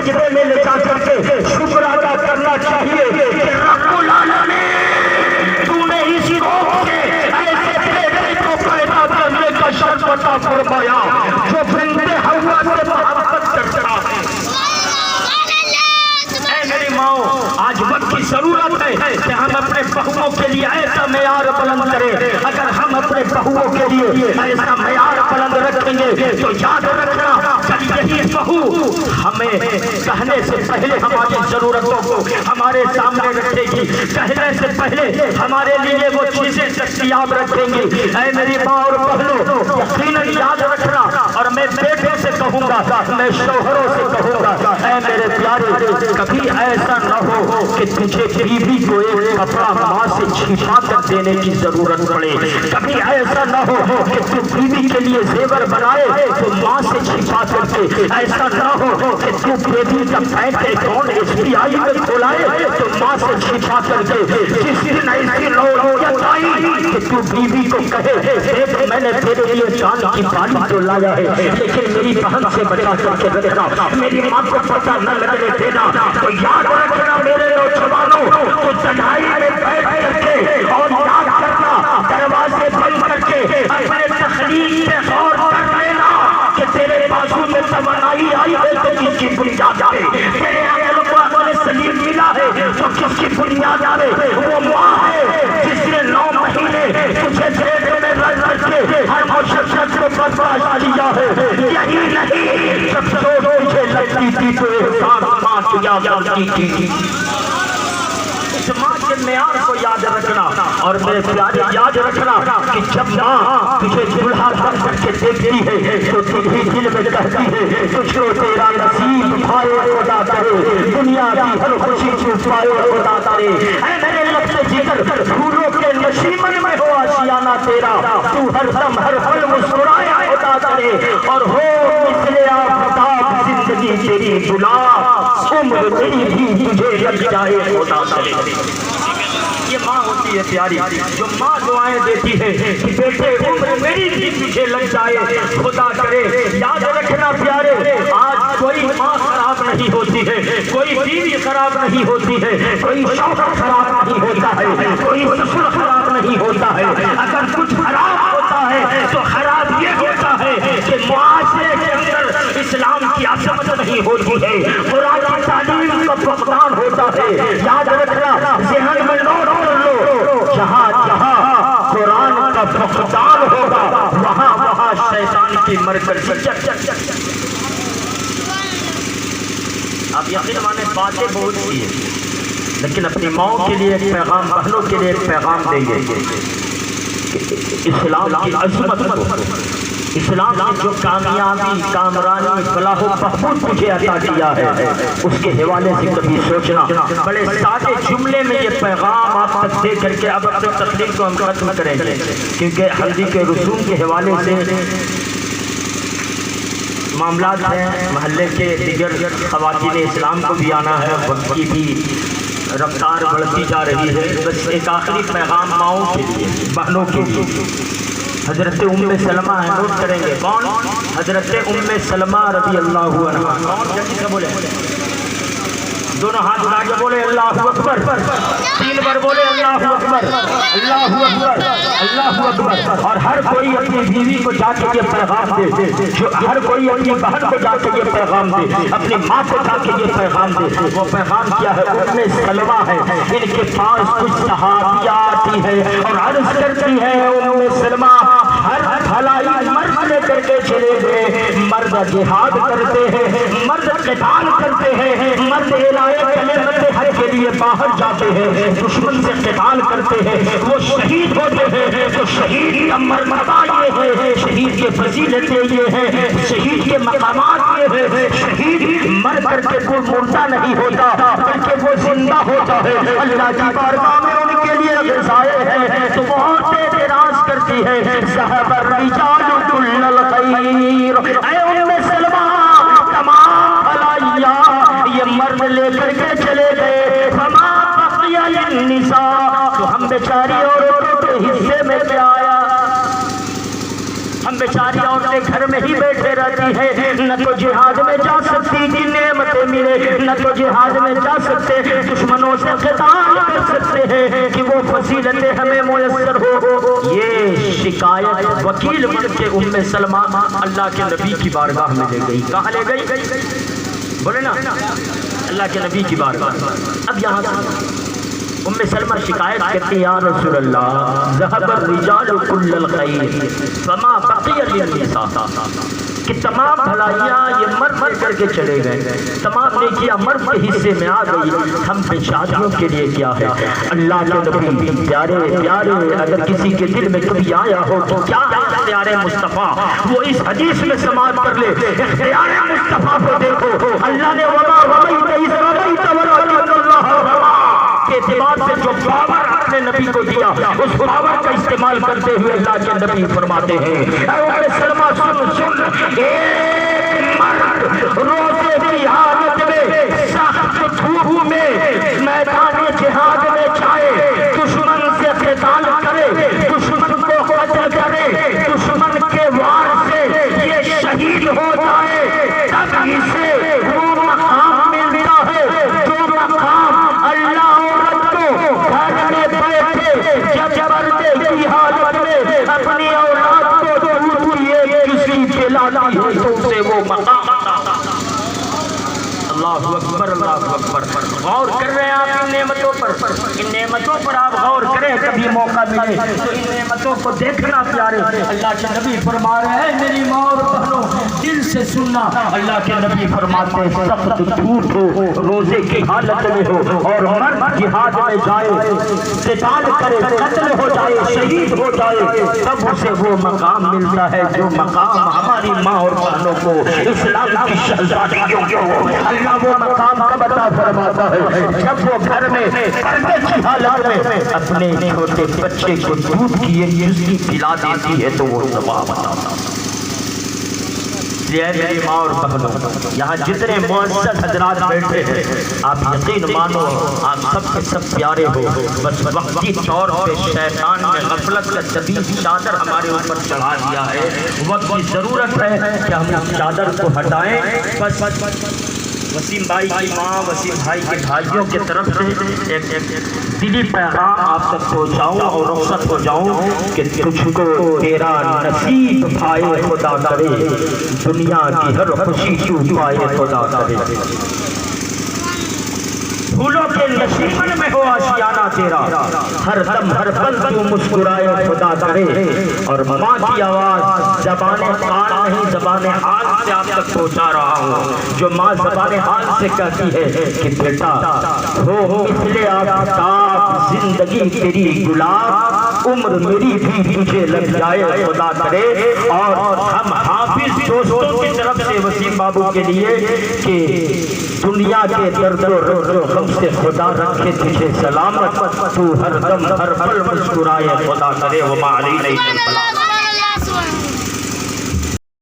سجدے میں لے جا کر کے شکر ادا کرنا چاہیے کہ رب العالمین تو نے اس روح سے ایسے بیٹے کو پیدا کرنے کا شرط عطا فرمایا جو بنت حوا سے محبت کرتا ہے۔ اے میری ماں، آج وقت کی ضرورت ہے کہ ہم اپنے بہوؤں کے لیے ایسا معیار بلند کریں۔ اگر ہم اپنے بہوؤں کے لیے ایسا معیار بلند رکھیں گے تو یاد رکھنا کہ یہی بہو ہمیں کہنے سے پہلے ہماری ضرورتوں کو ہمارے سامنے رکھے گی، کہنے سے پہلے ہمارے لیے وہ چیزیں دستیاب رکھیں گی۔ اے میری ماں اور بہنوں، یقیناً یاد رکھنا، اور میں بیٹے سے کہوں گا، میں شوہروں سے کہوں گا، اے میرے پیارے، کبھی ایسا نہ ہو کہ تجھے بیوی کو ایک کپڑا ماں سے چھپا کر دینے کی ضرورت پڑے۔ کبھی ایسا نہ ہو کہ تو بیوی کے لیے زیور بنائے تو ماں سے چھپا کر کے، ایسا نہ ہو کہ تو بیوی کا بینک اکاؤنٹ SBI میں کھولائے تو ماں سے چھپا کر کے۔ جس دن ایسی نوعیت آئی کہ تو بیوی کو کہے دیکھ میں نے تیرے لیے چاند کی بالی تو لایا ہے لیکن میری بہن سے بچا کر کے رکھنا، میری ماں کو پتہ نہ لگنے دینا، تو یاد رکھنا میرے نوجوانوں، تو چڑھائی میں بیٹھ کر کے اور یاد کرنا، دروازے بند کر کے اپنے تخلیق سے غور کر لینا کہ تیرے بازو میں توانائی آئی ہے تو کس کی بنیاد ہے، تیرے عقل کو عقل سلیم ملا ہے تو کس کی بنیاد ہے، وہ ماں ہے جس نے 9 مہینے تجھے پیٹ میں رکھ کے ہر مشقت کو برداشت کیا ہے۔ یہی نہیں جب چوٹ تجھے لگتی تھی تو احسان ماں کیا کرتی تھی۔ اس ماں کے معیار کو یاد رکھنا، اور میرے پیارے یاد رکھنا کہ جب ماں تجھے دلہا بن کر کے دیکھتی ہے تو تجھے دل میں کہتی ہے تجھ کو تیرا نصیب پائے خدا کرے، دنیا کی ہر خوشی چھپائے خدا کرے۔ اے میرے لب جگر، پھولوں کے نشیمن میں ہو آشیانہ تیرا، تو ہر دم ہر پل مسکرائے خدا کرے، اور ہو مثل آفتاب زندگی تیری گلاں، عمر تیری بھی تجھے لگ جائے خدا کرے۔ یہ ماں ہوتی ہے پیاری، جو ماں دعائیں دیتی ہے کہ بیٹے عمر میری بھی تجھے لگ جائے خدا کرے۔ یاد رکھنا پیارے، آج کوئی ماں خراب نہیں ہوتی ہے، کوئی بیوی خراب نہیں ہوتی ہے، کوئی شوہر خراب نہیں ہوتا ہے، کوئی سسر خراب نہیں ہوتا ہے۔ اگر کچھ خراب ہوتا ہے تو خراب یہ ہوتا ہے کہ معاشرے کے اندر اسلام کی عظمت نہیں ہوتی ہے، قرآن کی تعلیم کا فقدان ہوتا ہے۔ یاد رکھنا، ذہن میں نوٹ کر لو، جہاں جہاں قرآن کا فقدان ہوگا وہاں وہاں شیطان کی مرکز۔ آپ یقین مانے باتیں بہت سی ہیں، لیکن اپنی ماں کے لیے ایک پیغام، بہنوں کے لیے ایک پیغام دیں گے۔ اسلام کی عظمت کو، اسلام نے جو کامیابی، کامرانی، فلاح و بہبود تجھے عطا کیا ہے اس کے حوالے سے کبھی سوچنا۔ بڑے سادے جملے میں یہ پیغام آپ تک دے کر کے اب اپنے تقریر کو ہم ختم کریں گے، کیونکہ ہلدی کے رسوم کے حوالے سے معاملات ہیں، محلے کے دیگر خواتین اسلام کو بھی آنا ہے، وقت کی بھی رفتار بڑھتی جا رہی ہے۔ بس ایک آخری پیغام ماؤں کے لیے، بہنوں کے لیے۔ حضرت ام سلمہ ہے، نوٹ کریں گے کون؟ حضرت ام سلمہ رضی اللہ عنہا۔ کون؟ جلدی سے بولے، دونوں ہاتھ اٹھا کے بولے اللہ اکبر، 3 بار بولے اللہ اکبر، اللہ اکبر، اللہ اکبر۔ اور ہر کوئی اپنی بیوی کو جا کے یہ پیغام دے، جو ہر کوئی اپنی بہن کو جا کے یہ پیغام دے، اپنی ماں کو جا کے یہ پیغام دے۔ وہ پیغام کیا ہے؟ ام سلمہ ہے، ان کے پاس کچھ صحابیہ آتی ہے اور عرض کرتی ہے ام سلمہ ہر بھلائی مرد لے کر کے چلے گئے، مرد جہاد کرتے ہیں، مرد قتال کرتے ہیں، مرد اعلان کلمت حق کے لیے باہر جاتے ہیں، دشمن سے قتال کرتے ہیں، وہ شہید ہوتے ہیں۔ تو شہید کا مرتبہ یہ ہے، شہید کے فضیلتیں یہ ہیں، شہید کے مقامات یہ ہیں۔ شہید مر کر کے کوئی مردہ نہیں ہوتا بلکہ وہ زندہ ہوتا ہے، اللہ کی بارگاہ میں ان کے لیے غذائیں ہیں۔ تو وہ عورتیں اعتراض کرتی ہے ذهب الرجال كل الخير، اے ام سلمہ تمام بھلائیاں یہ مرد لے کر کے چلے گئے، فما بقي للنساء، تو ہم بیچاری عورتوں کے حصے میں کیا آیا؟ ہم بیچاری عورتیں گھر میں ہی بیٹھے رہتی ہیں، نہ تو جہاد میں جا سکتی، کی نعمت موقع ملے نہ تو جہاد میں جا سکتے، دشمنوں سے قتال کر سکتے ہیں کہ وہ فضیلتیں ہمیں میسر ہو۔ یہ شکایت وکیل بن کے ام سلمہ اللہ کے نبی کی بارگاہ میں لے گئی۔ کہاں لے گئی؟ بولے نا، اللہ کے نبی کی بارگاہ۔ اب یہاں ام سلمہ شکایت کرتی، یا رسول اللہ ذهب الرجال كل الخير فما بقي للنساء، کہ تمام بھلائیاں یہ مرد لے کر کے چلے گئے، تمام نیکیاں مرد کے حصے میں آ گئی، ہم بے شادیوں کے لیے کیا ہے؟ اللہ کے نبی پیارے پیارے اگر کسی کے دل میں کبھی آیا ہو تو کیا ہے اختیار مصطفیٰ، وہ اس حدیث میں سماعت کر لے۔ اختیار مصطفیٰ کو دیکھو، اللہ نے وما رمیت اذ رمیت ولکن اللہ رمی کے اعتبار سے جو پاور اپنے نبی کو دیا، اس پاور کا استعمال کرتے ہوئے اللہ کے نبی فرماتے ہیں، اے ام سلمہ سن، ایک مرد روزے کی حالت میں سخت دھوپ میں میدان جہاد میں جائے، دشمن سے قتال کرے، دشمن کو قتل کرے، دشمن کے وار سے یہ شہید ہو جائے، تب اسے وہ مقام ملتا ہے جو مقام اللہ گھر میں بیٹھے جب پردے کی حالت میں اپنی اولاد کو دودھ دیے کسی پلاتی ہے تو اسے وہ مقام عطا۔ اللہ اکبر، اللہ اکبر۔ غور کر رہے ہیں آپ ان نعمتوں پر، ان نعمتوں پر آپ غور کریں، کبھی موقع ملے تو ان نعمتوں کو دیکھنا پیارے۔ اللہ کے نبی فرما رہے ہیں میری ماں اور بہنوں دل سے سننا، اللہ کے نبی فرماتے ہیں سخت دھوپ ہو، روزے کی حالت میں ہو اور مرد جہاد میں جائے، قتال کرے، قتل ہو جائے، شہید ہو جائے، تب اسے وہ مقام ملتا ہے جو مقام ہماری ماں اور بہنوں کو، اسلام کی شہزادیوں کو اللہ وہ مقام کب عطا فرماتا ہے؟ جب وہ گھر میں پردے کی حالت میں اپنے چھوٹے بچے کو دودھ کی ایک جزوی پلا دیتی ہے تو وہ ثواب عطا۔ میری ماں اور بہنوں، یہاں جتنے معزز حضرات بیٹھے ہیں، آپ یقین مانو آپ سب کے سب پیارے ہو، بس وقتی طور پہ شیطان نے غفلت کا شدید چادر ہمارے اوپر چڑھا دیا ہے، وقت کی ضرورت ہے کہ ہم اس چادر کو ہٹائیں۔ بس وسیم بھائی کی ماں، وسیم بھائی کے بھائیوں کی طرف سے ایک دلی پیغام آپ تک پہنچاؤں اور رخصت ہو جاؤں کہ تجھ کو تیرا نصیب پائے خدا کرے، دنیا کی ہر خوشی تو پائے خدا کرے، پھولوں کے نشیمن میں ہو آشیانہ تیرا، ہر دم ہر پل تو مسکرائے خدا کرے، اور ماں کی آواز زبان قال نہیں زبان حال سے آپ تک پہنچا رہا ہوں، جو ماں زبان حال سے کہتی ہے کہ بیٹا ہو مثل آفتاب زندگی تیری گلاب، عمر میری بھی تجھے لگ جائے خدا کرے۔ اور ہم حافظ دوستوں کی طرف سے وسیم بابو کے لیے کہ دنیا کے درد و رنج و غم سے خدا رکھے تجھے سلامت، تو ہر دم ہر پل مسکرائے خدا کرے، وما علینا الا البلاغ۔